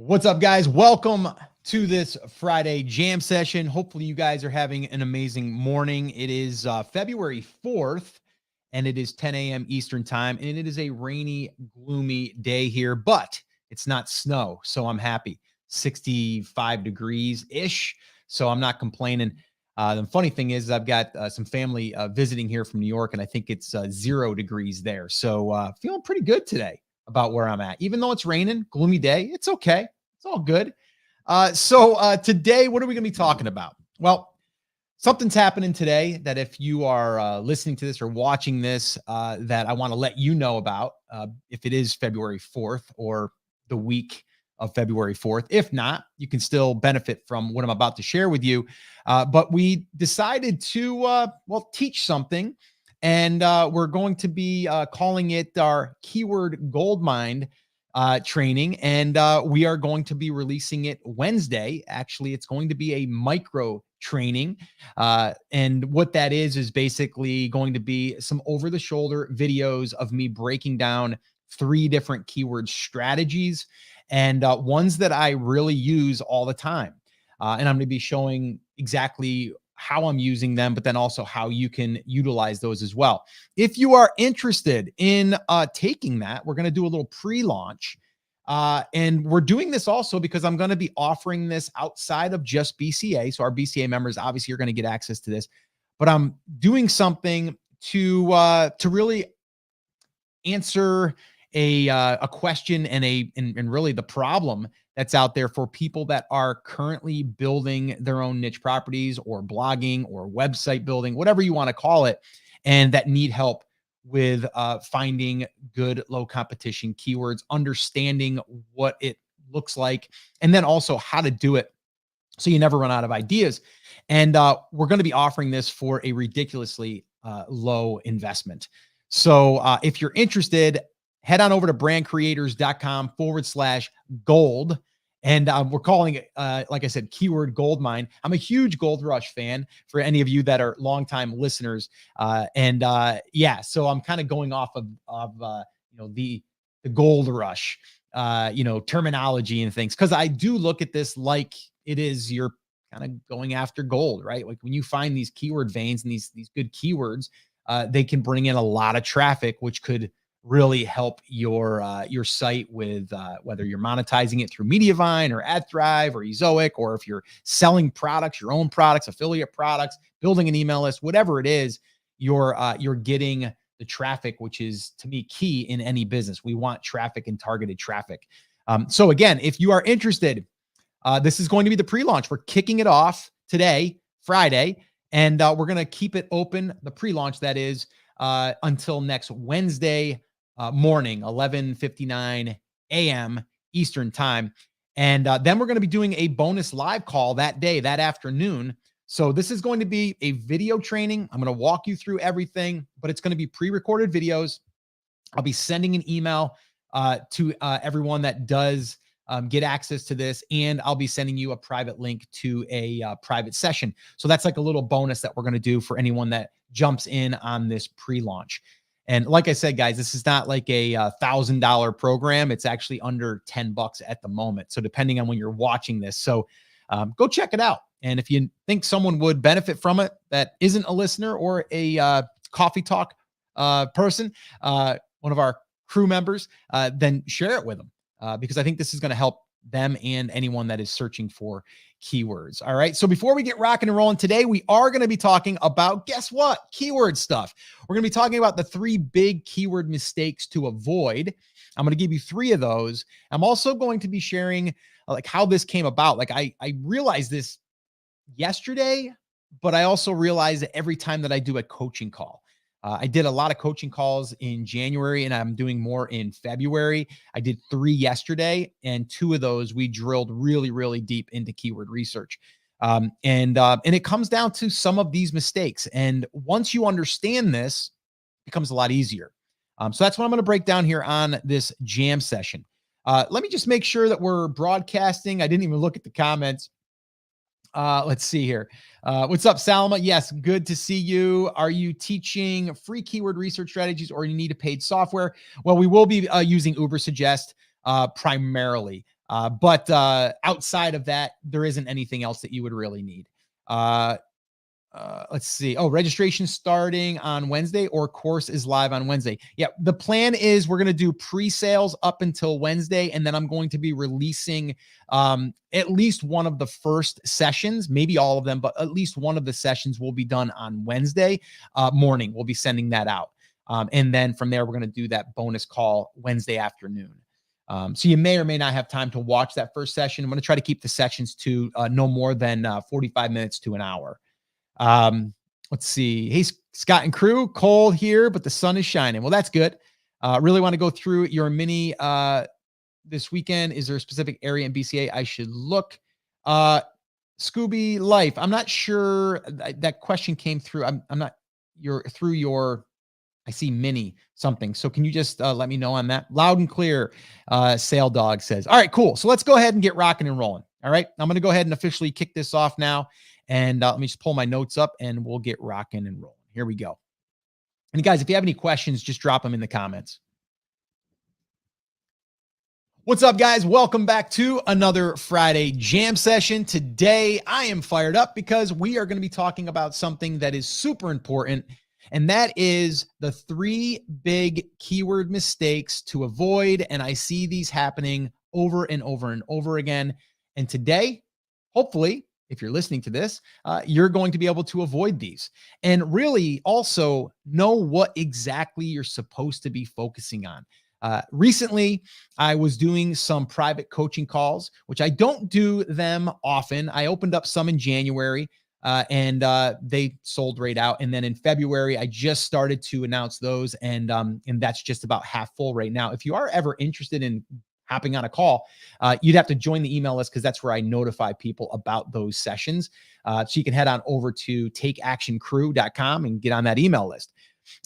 What's up, guys? Welcome to this Friday jam session. Hopefully you guys are having an amazing morning. It is February 4th, and it is 10 a.m. Eastern time, and it is a rainy, gloomy day here, but it's not snow, so I'm happy. 65 degrees-ish, so I'm not complaining. The funny thing is I've got some family visiting here from New York, and I think it's 0 degrees there, so feeling pretty good today about where I'm at. Even though it's raining, gloomy day, it's okay. It's all good. So today, what are we going to be talking about? Well, something's happening today that if you are listening to this or watching this, that I want to let you know about, if it is February 4th or the week of February 4th. If not, you can still benefit from what I'm about to share with you. But we decided to, teach something. And we're going to be calling it our Keyword Goldmine training. And we are going to be releasing it Wednesday. Actually, it's going to be a micro training. And what that is basically going to be some over-the-shoulder videos of me breaking down 3 different keyword strategies and ones that I really use all the time. And I'm going to be showing exactly how I'm using them, but then also how you can utilize those as well. If you are interested in taking that, we're going to do a little pre-launch. And we're doing this also because I'm going to be offering this outside of just BCA. So our BCA members obviously are going to get access to this, but I'm doing something to really answer a question and really the problem that's out there for people that are currently building their own niche properties or blogging or website building, whatever you want to call it, and that need help with finding good low competition keywords, understanding what it looks like, and then also how to do it so you never run out of ideas. And we're going to be offering this for a ridiculously low investment. So if you're interested, head on over to brandcreators.com/gold. And we're calling it, like I said, Keyword Goldmine. I'm a huge Gold Rush fan for any of you that are longtime listeners. So I'm kind of going off of the Gold Rush, terminology and things, because I do look at this like it is you're kind of going after gold, right? Like when you find these keyword veins and these good keywords, they can bring in a lot of traffic, which could really help your site with whether you're monetizing it through Mediavine or AdThrive or Ezoic, or if you're selling products, your own products, affiliate products, building an email list, whatever it is, you're getting the traffic, which is, to me, key in any business. We want traffic and targeted traffic. So again, if you are interested, this is going to be the pre-launch. We're kicking it off today, Friday, and we're going to keep it open, the pre-launch that is, until next Wednesday morning, 11:59 a.m. Eastern time. And then we're going to be doing a bonus live call that day, that afternoon. So this is going to be a video training. I'm going to walk you through everything, but it's going to be pre-recorded videos. I'll be sending an email to everyone that does get access to this, and I'll be sending you a private link to a private session. So that's like a little bonus that we're going to do for anyone that jumps in on this pre-launch. And like I said, guys, this is not like a $1,000 program. It's actually under $10 at the moment. So depending on when you're watching this, so go check it out. And if you think someone would benefit from it that isn't a listener or a coffee talk person, one of our crew members, then share it with them. Because I think this is going to help them and anyone that is searching for keywords. All right. So before we get rocking and rolling today, we are going to be talking about, guess what? Keyword stuff. We're going to be talking about the 3 big keyword mistakes to avoid. I'm going to give you 3 of those. I'm also going to be sharing like how this came about. Like I realized this yesterday, but I also realized that every time that I do a coaching call. I did a lot of coaching calls in January, and I'm doing more in February. I did 3 yesterday, and 2 of those we drilled really, really deep into keyword research. And it comes down to some of these mistakes. And once you understand this, it becomes a lot easier. So that's what I'm going to break down here on this jam session. Let me just make sure that we're broadcasting. I didn't even look at the comments. Let's see here. What's up, Salma? Yes, good to see you. Are you teaching free keyword research strategies, or you need a paid software? Well, we will be using Ubersuggest primarily. But outside of that, there isn't anything else that you would really need. Let's see. Oh, registration starting on Wednesday, or course is live on Wednesday. Yeah, the plan is we're going to do pre-sales up until Wednesday, and then I'm going to be releasing at least one of the first sessions, maybe all of them, but at least one of the sessions will be done on Wednesday morning. We'll be sending that out. And then from there, we're going to do that bonus call Wednesday afternoon. So you may or may not have time to watch that first session. I'm going to try to keep the sessions to no more than 45 minutes to an hour. Let's see. Hey, Scott and crew, cold here, but the sun is shining. Well, that's good. Really want to go through your mini this weekend. Is there a specific area in BCA I should look? Scooby Life. I'm not sure that question came through. I'm not through your, I see mini something. So can you just let me know on that? Loud and clear. Sail Dog says, all right, cool. So let's go ahead and get rocking and rolling. All right. I'm going to go ahead and officially kick this off now. And let me just pull my notes up and we'll get rocking and rolling. Here we go. And guys, if you have any questions, just drop them in the comments. What's up, guys? Welcome back to another Friday Jam session. Today, I am fired up because we are going to be talking about something that is super important, and that is the 3 big keyword mistakes to avoid. And I see these happening over and over and over again. And today, hopefully, if you're listening to this, you're going to be able to avoid these and really also know what exactly you're supposed to be focusing on. Recently, I was doing some private coaching calls, which I don't do them often. I opened up some in January and they sold right out. And then in February, I just started to announce those, and that's just about half full right now. If you are ever interested in hopping on a call, you'd have to join the email list because that's where I notify people about those sessions. So you can head on over to takeactioncrew.com and get on that email list.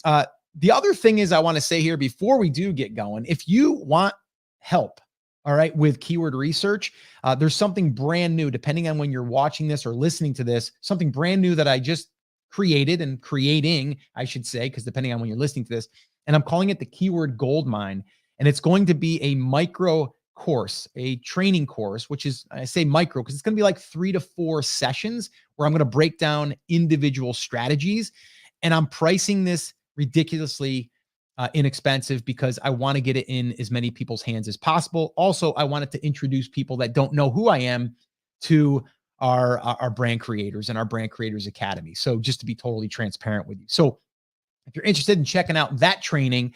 The other thing is I want to say here before we do get going, if you want help, all right, with keyword research, there's something brand new, depending on when you're watching this or listening to this, something brand new that I just created and creating, I should say, because depending on when you're listening to this, and I'm calling it the Keyword Goldmine. And it's going to be a micro course, a training course, which is, I say micro because it's going to be like 3 to 4 sessions where I'm going to break down individual strategies. And I'm pricing this ridiculously inexpensive because I want to get it in as many people's hands as possible. Also, I wanted to introduce people that don't know who I am to our brand creators and our Brand Creators Academy. So just to be totally transparent with you. So if you're interested in checking out that training,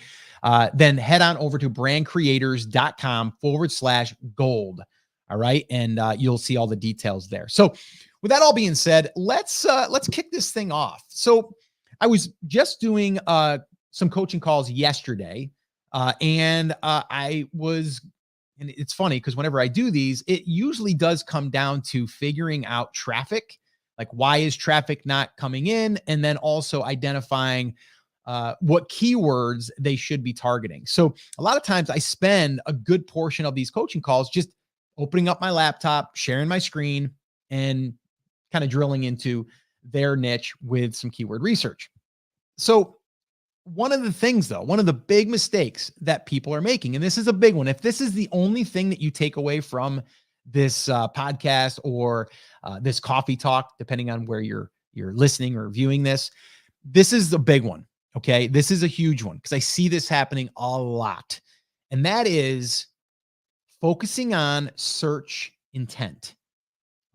then head on over to brandcreators.com/gold. All right. And you'll see all the details there. So with that all being said, let's kick this thing off. So I was just doing some coaching calls yesterday. And it's funny because whenever I do these, it usually does come down to figuring out traffic. Like, why is traffic not coming in? And then also identifying what keywords they should be targeting. So a lot of times I spend a good portion of these coaching calls just opening up my laptop, sharing my screen, and kind of drilling into their niche with some keyword research. So one of the things, though, one of the big mistakes that people are making, and this is a big one, if this is the only thing that you take away from this podcast or this coffee talk, depending on where you're listening or viewing this, this is the big one. Okay. This is a huge one because I see this happening a lot. And that is focusing on search intent.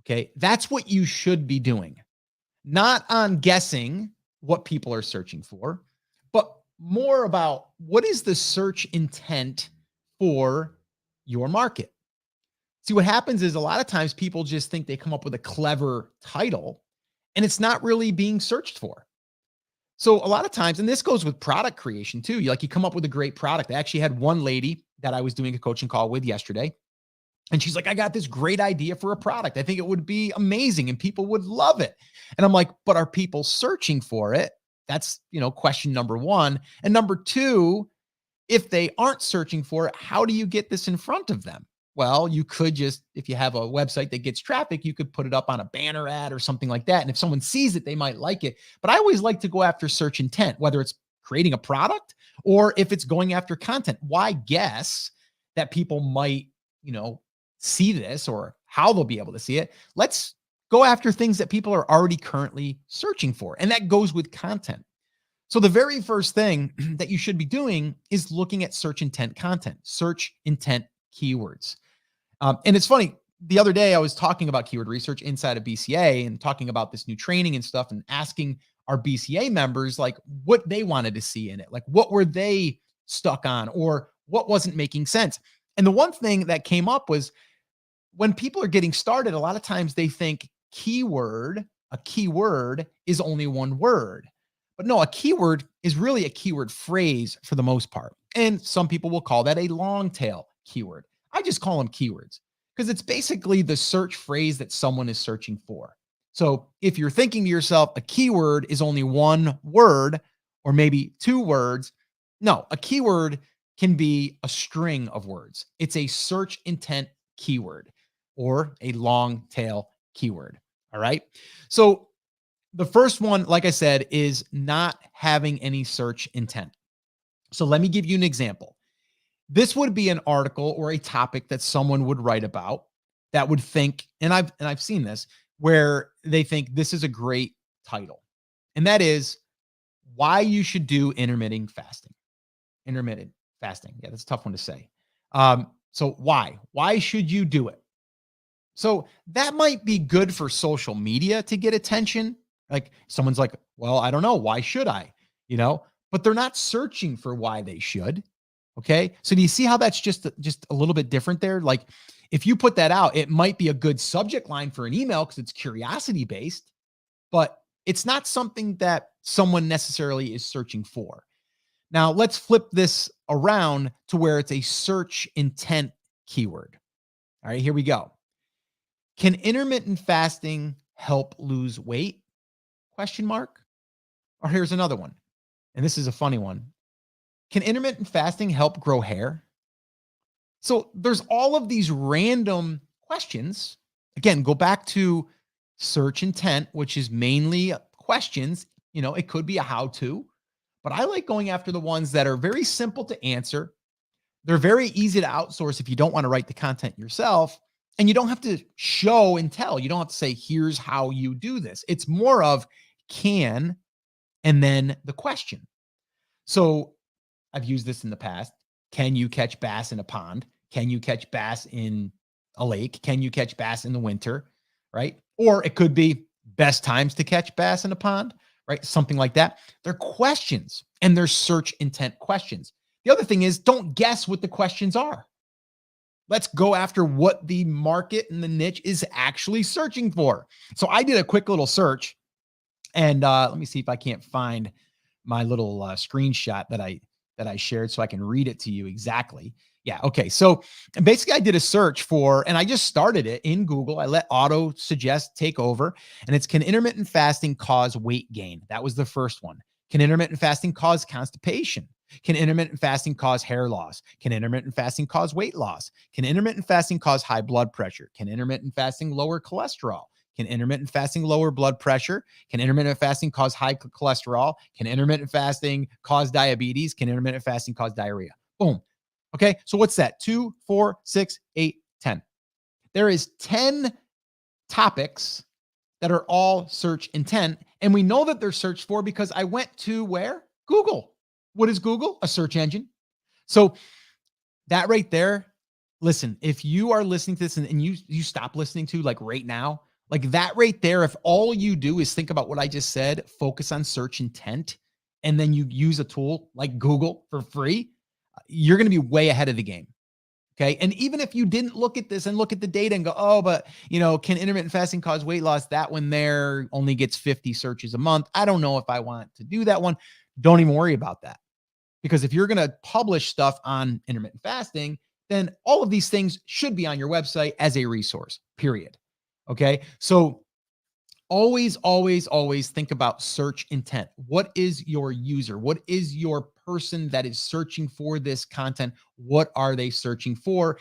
Okay. That's what you should be doing, not on guessing what people are searching for, but more about what is the search intent for your market. See, what happens is a lot of times people just think they come up with a clever title and it's not really being searched for. So a lot of times, and this goes with product creation too, you come up with a great product. I actually had one lady that I was doing a coaching call with yesterday, and she's like, I got this great idea for a product. I think it would be amazing and people would love it. And I'm like, but are people searching for it? That's, question number one. And number two, if they aren't searching for it, how do you get this in front of them? Well, you could just, if you have a website that gets traffic, you could put it up on a banner ad or something like that. And if someone sees it, they might like it. But I always like to go after search intent, whether it's creating a product or if it's going after content. Why guess that people might, see this or how they'll be able to see it. Let's go after things that people are already currently searching for. And that goes with content. So the very first thing that you should be doing is looking at search intent content, search intent keywords. And it's funny, the other day I was talking about keyword research inside of BCA and talking about this new training and stuff and asking our BCA members like what they wanted to see in it. Like what were they stuck on or what wasn't making sense? And the one thing that came up was when people are getting started, a lot of times they think a keyword is only one word. But no, a keyword is really a keyword phrase for the most part. And some people will call that a long tail keyword. I just call them keywords because it's basically the search phrase that someone is searching for. So if you're thinking to yourself, a keyword is only one word or maybe two words, no, a keyword can be a string of words. It's a search intent keyword or a long tail keyword. All right. So the first one, like I said, is not having any search intent. So let me give you an example. This would be an article or a topic that someone would write about that would think, and I've seen this, where they think this is a great title. And that is why you should do intermittent fasting. Intermittent fasting. Yeah, that's a tough one to say. So why should you do it? So that might be good for social media to get attention. Like someone's like, well, I don't know. Why should I? But they're not searching for why they should. Okay. So do you see how that's just a little bit different there? Like if you put that out, it might be a good subject line for an email because it's curiosity based, but it's not something that someone necessarily is searching for. Now let's flip this around to where it's a search intent keyword. All right, here we go. Can intermittent fasting help lose weight? Question mark. Or here's another one. And this is a funny one. Can intermittent fasting help grow hair? So there's all of these random questions. Again, go back to search intent, which is mainly questions. It could be a how-to, but I like going after the ones that are very simple to answer. They're very easy to outsource if you don't want to write the content yourself. And you don't have to show and tell. You don't have to say, here's how you do this. It's more of can, and then the question. So I've used this in the past. Can you catch bass in a pond? Can you catch bass in a lake? Can you catch bass in the winter? Right? Or it could be best times to catch bass in a pond, right? Something like that. They're questions and they're search intent questions. The other thing is don't guess what the questions are. Let's go after what the market and the niche is actually searching for. So I did a quick little search and let me see if I can't find my little screenshot that I shared so I can read it to you exactly. Yeah. Okay. So basically I did a search for, and I just started it in Google. I let auto suggest take over, and it's, can intermittent fasting cause weight gain? That was the first one. Can intermittent fasting cause constipation? Can intermittent fasting cause hair loss? Can intermittent fasting cause weight loss? Can intermittent fasting cause high blood pressure? Can intermittent fasting lower cholesterol? Can intermittent fasting lower blood pressure? Can intermittent fasting cause high cholesterol? Can intermittent fasting cause diabetes? Can intermittent fasting cause diarrhea? Boom. Okay. So what's that? 2, 4, 6, 8, 10. There is 10 topics that are all search intent. And we know that they're searched for because I went to where? Google. What is Google? A search engine. So that right there, listen, if you are listening to this and you stop listening to like right now, like that right there, if all you do is think about what I just said, focus on search intent, and then you use a tool like Google for free, you're going to be way ahead of the game. Okay. And even if you didn't look at this and look at the data and go, oh, but can intermittent fasting cause weight loss? That one there only gets 50 searches a month. I don't know if I want to do that one. Don't even worry about that. Because if you're going to publish stuff on intermittent fasting, then all of these things should be on your website as a resource, period. Okay. So always, always, always think about search intent. What is your user? What is your person that is searching for this content? What are they searching for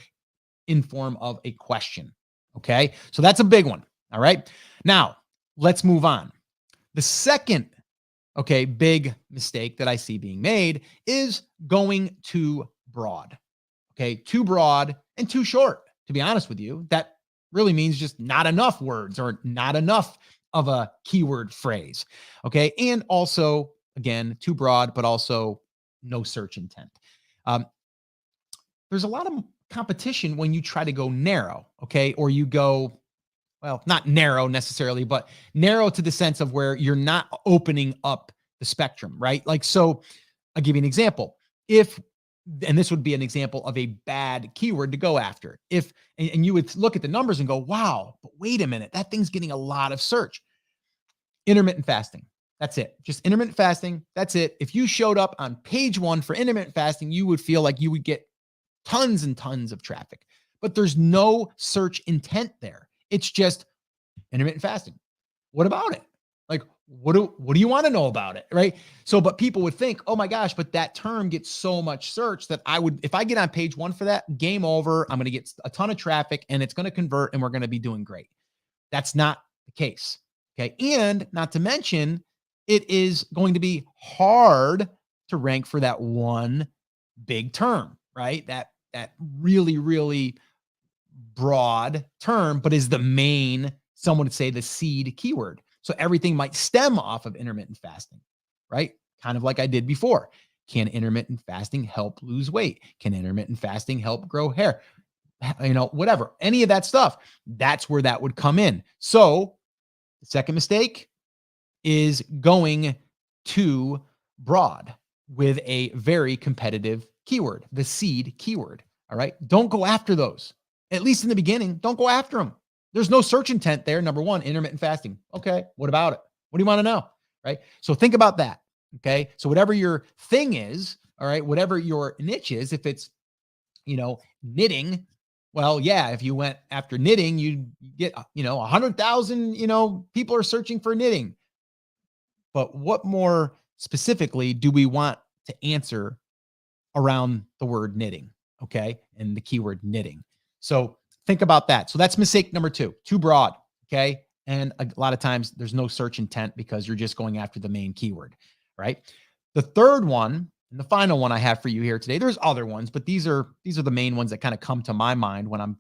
in form of a question? Okay. So that's a big one. All right. Now let's move on. The second, big mistake that I see being made is going too broad. Okay. Too broad and too short. to be honest with you, that really means just not enough words or not enough of a keyword phrase. Okay. And also, again, too broad, but also no search intent. Um, there's a lot of competition when you try to go narrow. Okay. Or you go, well, not narrow necessarily, but narrow to the sense of where you're not opening up the spectrum, right? Like, so I'll give you an example. If, and this would be an example of a bad keyword to go after. If, and you would look at the numbers and go, wow, but wait a minute, that thing's getting a lot of search. Intermittent fasting. That's it. Just intermittent fasting. That's it. If you showed up on page 1 for intermittent fasting, you would feel like you would get tons and tons of traffic, but there's no search intent there. It's just intermittent fasting. What about it? Like, what do you want to know about it? Right. So, but people would think, oh my gosh, but that term gets so much search that I would, if I get on page 1 for that, game over. I'm going to get a ton of traffic and it's going to convert and we're going to be doing great. That's not the case. Okay. And not to mention, it is going to be hard to rank for that one big term, right? That really, really broad term, but is the main, someone would say, the seed keyword. So everything might stem off of intermittent fasting, right? Kind of like I did before. Can intermittent fasting help lose weight? Can intermittent fasting help grow hair? You know, whatever, any of that stuff, that's where that would come in. So the second mistake is going too broad with a very competitive keyword, the seed keyword. All right. Don't go after those. At least in the beginning, don't go after them. There's no search intent there. Number one, intermittent fasting. Okay. What about it? What do you want to know? Right. So think about that. Okay. So whatever your thing is, all right, whatever your niche is, if it's, you know, knitting, well, yeah, if you went after knitting, you get, 100,000, people are searching for knitting. But what more specifically do we want to answer around the word knitting? Okay. And the keyword knitting. So think about that. So that's mistake number 2, too broad. Okay. And a lot of times there's no search intent because you're just going after the main keyword, right? The third one and the final one I have for you here today, there's other ones, but these are the main ones that kind of come to my mind when I'm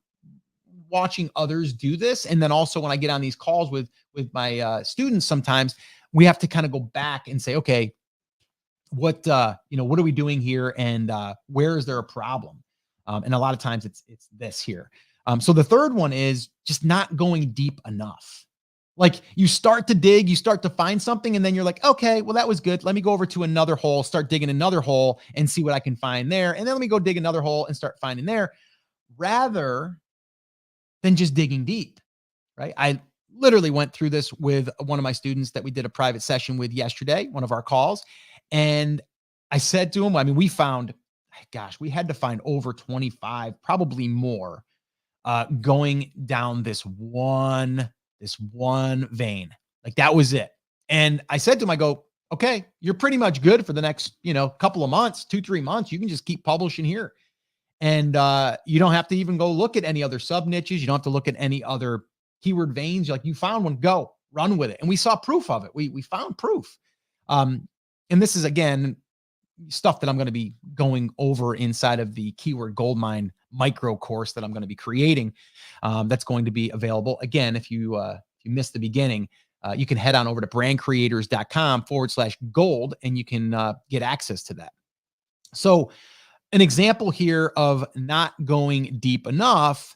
watching others do this. And then also when I get on these calls with my students, sometimes we have to kind of go back and say, okay, what are we doing here? And where is there a problem? And a lot of times it's this here. So the third one is just not going deep enough. Like you start to dig, you start to find something, and then you're like, okay, well, that was good. Let me go over to another hole, start digging another hole and see what I can find there. And then let me go dig another hole and start finding there, rather than just digging deep, right? I literally went through this with one of my students that we did a private session with yesterday, one of our calls. And I said to him, I mean, we had to find over 25, probably more, going down this one vein. Like that was it. And I said to him, I go, okay, you're pretty much good for the next, couple of months, 2-3 months. You can just keep publishing here. And you don't have to even go look at any other sub niches. You don't have to look at any other keyword veins. Like you found one, go run with it. And we saw proof of it. We found proof. And this is, again, stuff that I'm going to be going over inside of the Keyword Goldmine micro course that I'm going to be creating. That's going to be available. Again, if you missed the beginning, you can head on over to brandcreators.com/gold and you can get access to that. So an example here of not going deep enough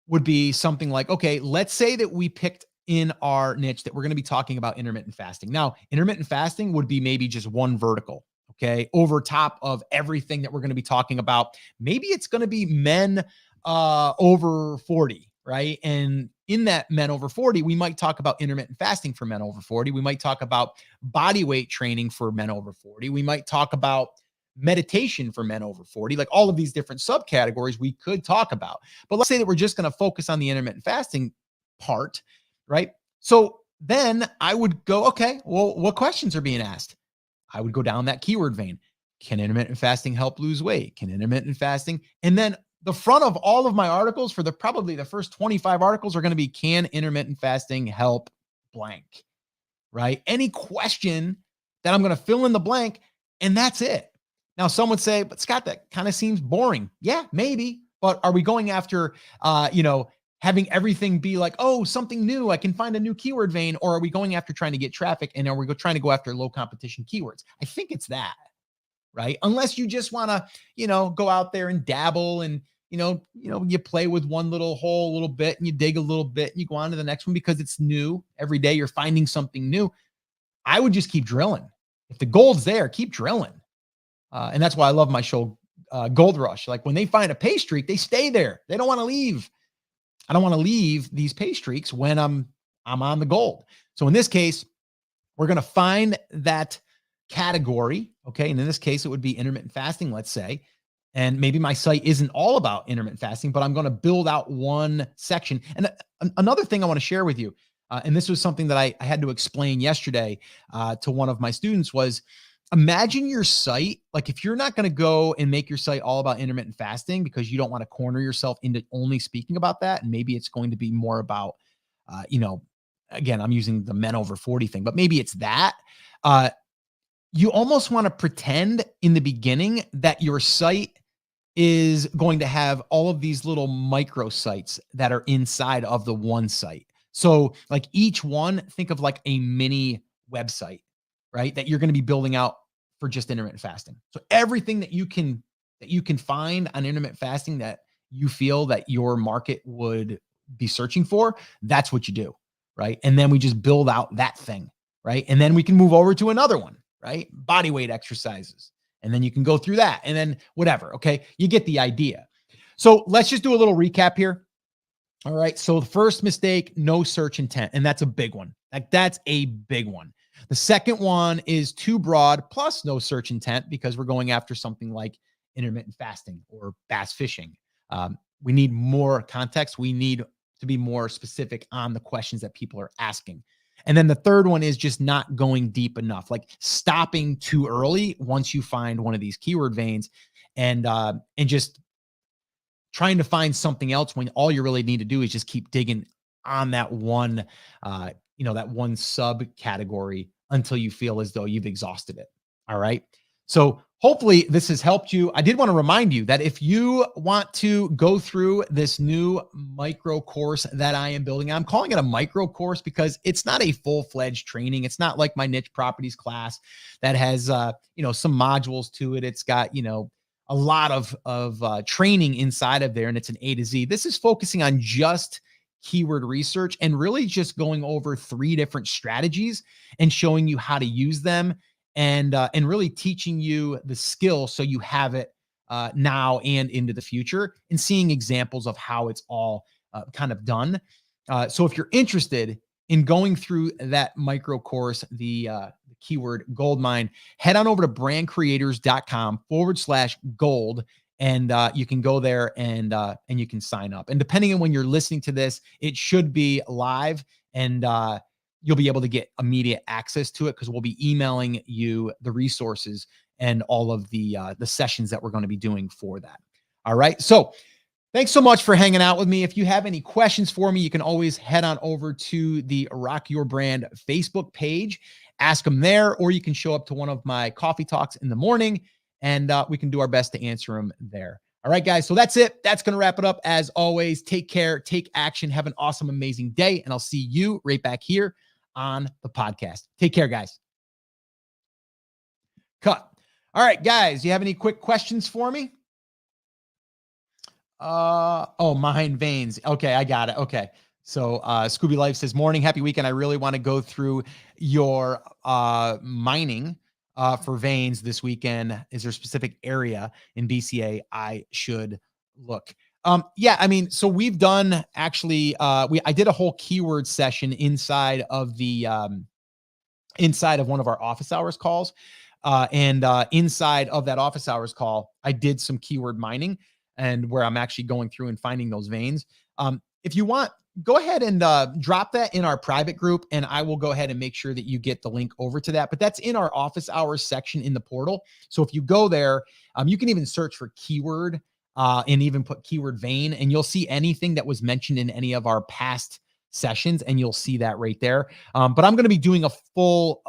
would be something like, okay, let's say that we picked in our niche that we're going to be talking about intermittent fasting. Now, intermittent fasting would be maybe just one vertical, okay, over top of everything that we're going to be talking about. Maybe it's going to be men over 40, right? And in that men over 40, we might talk about intermittent fasting for men over 40. We might talk about body weight training for men over 40. We might talk about meditation for men over 40, like all of these different subcategories we could talk about. But let's say that we're just going to focus on the intermittent fasting part, right? So then I would go, okay, well, what questions are being asked? I would go down that keyword vein. Can intermittent fasting help lose weight? Can intermittent fasting? And then the front of all of my articles for probably the first 25 articles are going to be, can intermittent fasting help blank, right? Any question that I'm going to fill in the blank, and that's it. Now, some would say, but Scott, that kind of seems boring. Yeah, maybe. But are we going after, having everything be like, oh, something new, I can find a new keyword vein? Or are we going after trying to get traffic, and are we trying to go after low competition keywords? I think it's that, right? Unless you just want to, go out there and dabble, and you play with one little hole a little bit, and you dig a little bit, and you go on to the next one because it's new. Every day you're finding something new. I would just keep drilling. If the gold's there, keep drilling. And that's why I love my show, Gold Rush. Like, when they find a pay streak, they stay there. They don't want to leave. I don't want to leave these pay streaks when I'm on the gold. So in this case, we're going to find that category. Okay. And in this case, it would be intermittent fasting, let's say. And maybe my site isn't all about intermittent fasting, but I'm going to build out one section. And another thing I want to share with you, and this was something that I had to explain yesterday to one of my students, was imagine your site. Like, if you're not going to go and make your site all about intermittent fasting because you don't want to corner yourself into only speaking about that, and maybe it's going to be more about, again, I'm using the men over 40 thing, but maybe it's that. You almost want to pretend in the beginning that your site is going to have all of these little micro sites that are inside of the one site. So like each one, think of like a mini website, right? That you're going to be building out for just intermittent fasting. So everything that you can find on intermittent fasting that you feel that your market would be searching for, that's what you do, right? And then we just build out that thing, right? And then we can move over to another one, right? Body weight exercises. And then you can go through that, and then whatever. Okay. You get the idea. So let's just do a little recap here. All right. So the first mistake, no search intent. And that's a big one. Like, that's a big one. The second one is too broad plus no search intent, because we're going after something like intermittent fasting or bass fishing. We need more context. We need to be more specific on the questions that people are asking. And then the third one is just not going deep enough, like stopping too early once you find one of these keyword veins, and just trying to find something else when all you really need to do is just keep digging on that one, that one subcategory until you feel as though you've exhausted it. All right. So hopefully this has helped you. I did want to remind you that if you want to go through this new micro course that I am building, I'm calling it a micro course because it's not a full-fledged training. It's not like my niche properties class that has, some modules to it. It's got, a lot of training inside of there, and it's an A to Z. This is focusing on just keyword research and really just going over 3 different strategies and showing you how to use them, and really teaching you the skill so you have it now and into the future, and seeing examples of how it's all kind of done. So if you're interested in going through that micro course, the keyword Goldmine, head on over to brandcreators.com/gold. And you can go there and you can sign up. And depending on when you're listening to this, it should be live, and you'll be able to get immediate access to it because we'll be emailing you the resources and all of the sessions that we're going to be doing for that. All right. So thanks so much for hanging out with me. If you have any questions for me, you can always head on over to the Rock Your Brand Facebook page, ask them there, or you can show up to one of my coffee talks in the morning, and we can do our best to answer them there. All right, guys. So that's it. That's going to wrap it up. As always, take care, take action, have an awesome, amazing day, and I'll see you right back here on the podcast. Take care, guys. Cut. All right, guys. You have any quick questions for me? Mine veins. Okay, I got it. Okay. So Scooby Life says, morning, happy weekend. I really want to go through your mining for veins this weekend. Is there a specific area in BCA I should look? Yeah, I mean, so we've done actually, I did a whole keyword session inside of inside of one of our office hours calls. And inside of that office hours call, I did some keyword mining, and where I'm actually going through and finding those veins. If you want, go ahead and drop that in our private group, and I will go ahead and make sure that you get the link over to that. But that's in our office hours section in the portal. So if you go there, you can even search for keyword and even put keyword vein, and you'll see anything that was mentioned in any of our past sessions, and you'll see that right there. But I'm going to be doing a full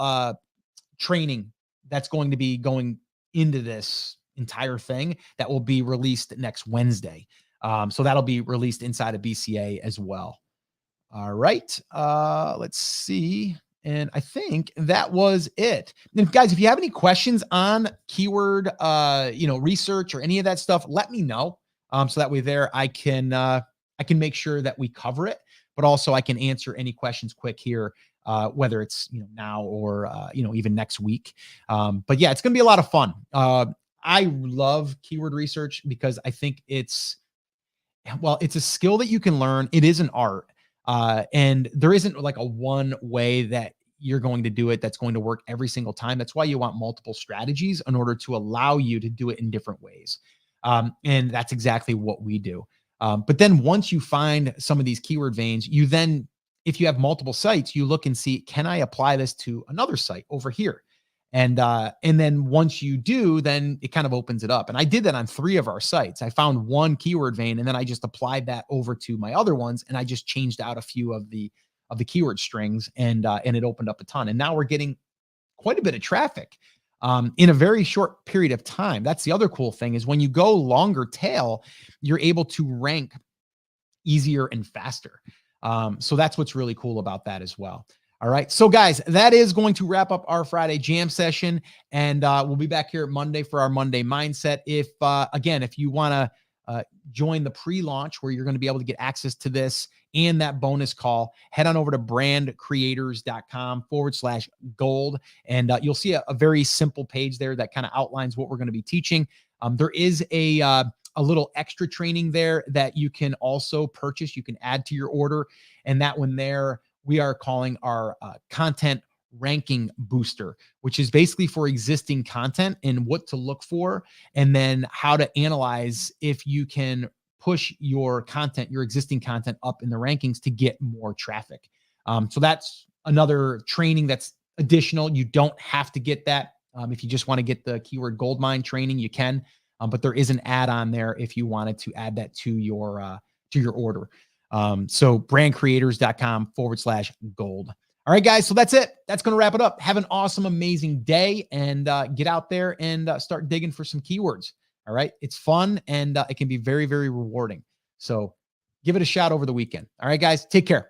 training that's going to be going into this entire thing that will be released next Wednesday. So that'll be released inside of BCA as well. All right. Let's see. And I think that was it. And guys, if you have any questions on keyword, research or any of that stuff, let me know. So that way there I can make sure that we cover it, but also I can answer any questions quick here, whether it's, now or, even next week. But yeah, it's going to be a lot of fun. I love keyword research because I think it's a skill that you can learn. It is an art. And there isn't like a one way that you're going to do it that's going to work every single time. That's why you want multiple strategies in order to allow you to do it in different ways. And that's exactly what we do. But then once you find some of these keyword veins, you then, if you have multiple sites, you look and see, can I apply this to another site over here? And then once you do, then it kind of opens it up. And I did that on 3 of our sites. I found one keyword vein and then I just applied that over to my other ones. And I just changed out a few of the keyword strings, and it opened up a ton. And now we're getting quite a bit of traffic in a very short period of time. That's the other cool thing, is when you go longer tail, you're able to rank easier and faster. So that's what's really cool about that as well. All right. So guys, that is going to wrap up our Friday jam session. And we'll be back here Monday for our Monday mindset. If you want to join the pre-launch where you're going to be able to get access to this and that bonus call, head on over to brandcreators.com/gold. And you'll see a very simple page there that kind of outlines what we're going to be teaching. There is a little extra training there that you can also purchase. You can add to your order. And that one there, we are calling our content ranking booster, which is basically for existing content and what to look for, and then how to analyze if you can push your content, your existing content, up in the rankings to get more traffic. So that's another training that's additional. You don't have to get that. If you just want to get the keyword Goldmine training, you can, but there is an add-on there if you wanted to add that to your order. So brandcreators.com/gold. All right, guys. So that's it. That's going to wrap it up. Have an awesome, amazing day, and get out there and start digging for some keywords. All right. It's fun, and it can be very, very rewarding. So give it a shot over the weekend. All right, guys. Take care.